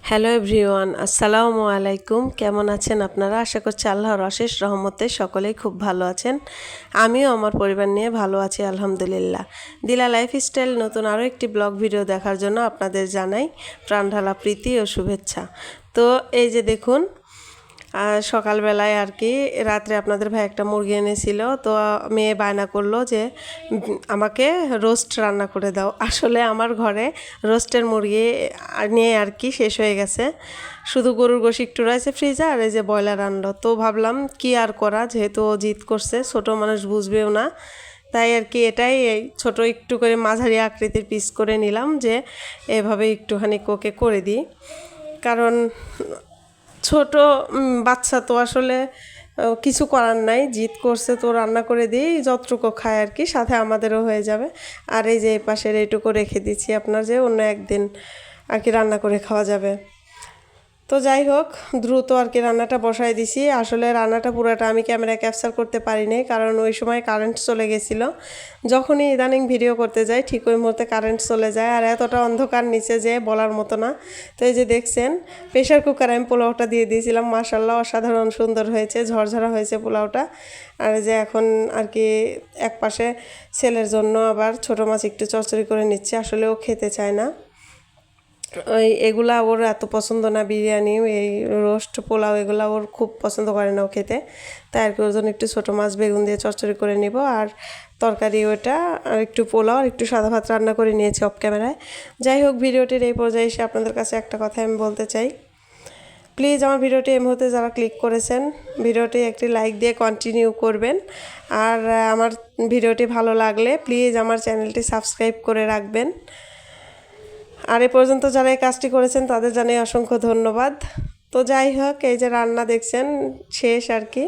Hello everyone, আসসালামু আলাইকুম। কেমন আছেন আপনারা? আশা করছি আল্লাহর অশেষ রহমতে সকলেই খুব ভালো আছেন। আমিও আমার পরিবার নিয়ে ভালো আছি আলহামদুলিল্লাহ। দিলা লাইফস্টাইল নতুন আরও একটি ব্লগ ভিডিও দেখার জন্য আপনাদের জানাই প্রাণঢালা প্রীতি ও শুভেচ্ছা। তো এই যে দেখুন, সকালবেলায় আর কি রাত্রে আপনাদের ভাই একটা মুরগি এনেছিল, তো মেয়ে বায়না করলো যে আমাকে রোস্ট রান্না করে দাও। আসলে আমার ঘরে রোস্টের মুরগি নিয়ে আর কি শেষ হয়ে গেছে, শুধু গরুর গোশ একটু রয়েছে ফ্রিজে, আর এই যে ব্রয়লার আনলো। তো ভাবলাম কি আর করা, যেহেতু ও জিদ করছে, ছোট মানুষ বুঝবেও না, তাই আর কি এটাই এই ছোটো একটু করে মাঝারি আকৃতির পিস করে নিলাম, যে এভাবে একটুখানি ওকে করে দিই। কারণ ছোট বাচ্চা তো আসলে কিছু করার নাই, জিদ করছে তো রান্না করে দিই, যতটুকু খায় আর কি, সাথে আমাদেরও হয়ে যাবে। আর এই যে এই পাশের এইটুকু রেখে দিচ্ছি আপনার, যে অন্য একদিন আর কি রান্না করে খাওয়া যাবে। তো যাই হোক, দ্রুত আর কি রান্নাটা বসায় দিছি। আসলে রান্নাটা পুরোটা আমি ক্যামেরায় ক্যাপচার করতে পারিনি, কারণ ওই সময় কারেন্ট চলে গেছিলো। যখনই ইদানিং ভিডিও করতে যাই ঠিক ওই মুহূর্তে কারেন্ট চলে যায়, আর এতটা অন্ধকার নিচে যে বলার মতো না। তো এই যে দেখছেন, প্রেশার কুকারে আমি পোলাওটা দিয়ে দিয়েছিলাম, মাশাআল্লাহ অসাধারণ সুন্দর হয়েছে, ঝরঝরা হয়েছে পোলাওটা। আর যে এখন আর কি এক পাশে ছেলের জন্য আবার ছোটো মাছ একটু চচ্চড়ি করে নিচ্ছে, আসলে ও খেতে চায় না। ওই এগুলা ওর এত পছন্দ না, বিরিয়ানি, এই রোস্ট, পোলাও এগুলা ওর খুব পছন্দ করে না ও খেতে। তাই আর কি ওর জন্য একটু ছোটো মাছ বেগুন দিয়ে চচ্চড়ি করে নিব, আর তরকারি ওটা, আর একটু পোলাও আর একটু সাদা ভাত রান্না করে নিয়েছি অফ ক্যামেরায়। যাই হোক, ভিডিওটির এই পর্যায়ে এসে আপনাদের কাছে একটা কথা আমি বলতে চাই। প্লিজ আমার ভিডিওটি এই মুহূর্তে যারা ক্লিক করেছেন, ভিডিওটি একটি লাইক দিয়ে কন্টিনিউ করবেন। আর আমার ভিডিওটি ভালো লাগলে প্লিজ আমার চ্যানেলটি সাবস্ক্রাইব করে রাখবেন। আর এ পর্যন্ত যারা এই কাজটি করেছেন তাদের জানাই অসংখ্য ধন্যবাদ। তো যাই হোক, এই যে রান্না দেখছেন শেষ আর কি,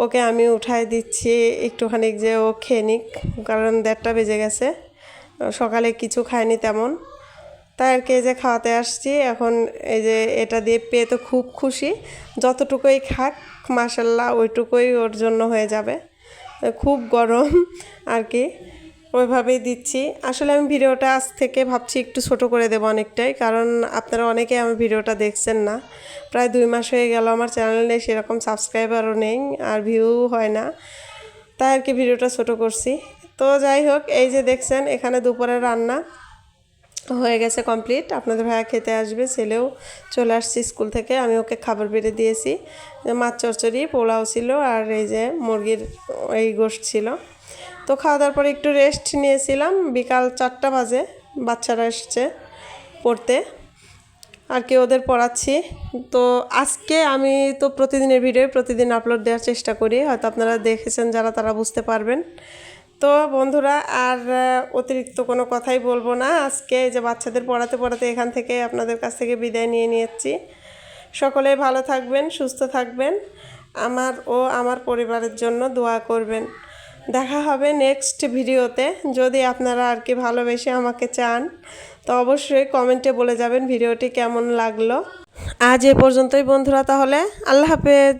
ওকে আমি উঠায় দিচ্ছি একটুখানি, যে ও খেয়ে নিক, কারণ 1:30 বেজে গেছে, সকালে কিছু খায়নি তেমন। তাই আর কি এই যে খাওয়াতে আসছি এখন। এই যে এটা দিয়ে পেয়ে তো খুব খুশি, যতটুকুই খাক মাশাল্লাহ ওইটুকুই ওর জন্য হয়ে যাবে। খুব গরম আর কি, ওইভাবেই দিচ্ছি। আসলে আমি ভিডিওটা আজ থেকে ভাবছি একটু ছোট করে দেবো অনেকটাই, কারণ আপনারা অনেকেই আমার ভিডিওটা দেখছেন না। প্রায় 2 মাস হয়ে গেল আমার চ্যানেলে সেরকম সাবস্ক্রাইবারও নেই, আর ভিউ হয় না, তাই আর কি ভিডিওটা ছোট করছি। তো যাই হোক, এই যে দেখছেন এখানে দুপুরের রান্না হয়ে গেছে কমপ্লিট। আপনাদের ভাইয়া খেতে আসবে, ছেলেও চলে আসছে স্কুল থেকে, আমি ওকে খাবার বেড়ে দিয়েছি। মাছ চচ্চড়ি, পোলাও ছিল, আর এই যে মুরগির এই গোশত ছিল। তো খাওয়া দাওয়ার পরে একটু রেস্ট নিয়েছিলাম। বিকাল 4টা বাজে, বাচ্চারা এসছে পড়তে আর কি, ওদের পড়াচ্ছি। তো আজকে আমি তো প্রতিদিনের ভিডিও প্রতিদিন আপলোড দেওয়ার চেষ্টা করি, হয়তো আপনারা দেখেছেন যারা, তারা বুঝতে পারবেন। তো বন্ধুরা, আর অতিরিক্ত কোনো কথাই বলবো না। আজকে যে বাচ্চাদের পড়াতে পড়াতে এখান থেকে আপনাদের কাছ থেকে বিদায় নিয়ে নিয়েছি। সকলেই ভালো থাকবেন, সুস্থ থাকবেন, আমার ও আমার পরিবারের জন্য দোয়া করবেন। দেখা হবে নেক্সট ভিডিওতে। যদি আপনারা আর কি ভালোবেসে আমাকে চান, তো অবশ্যই কমেন্টে বলে যাবেন ভিডিওটি কেমন লাগলো। আজ এ পর্যন্তই বন্ধুরা, তাহলে আল্লাহ হাফেজ।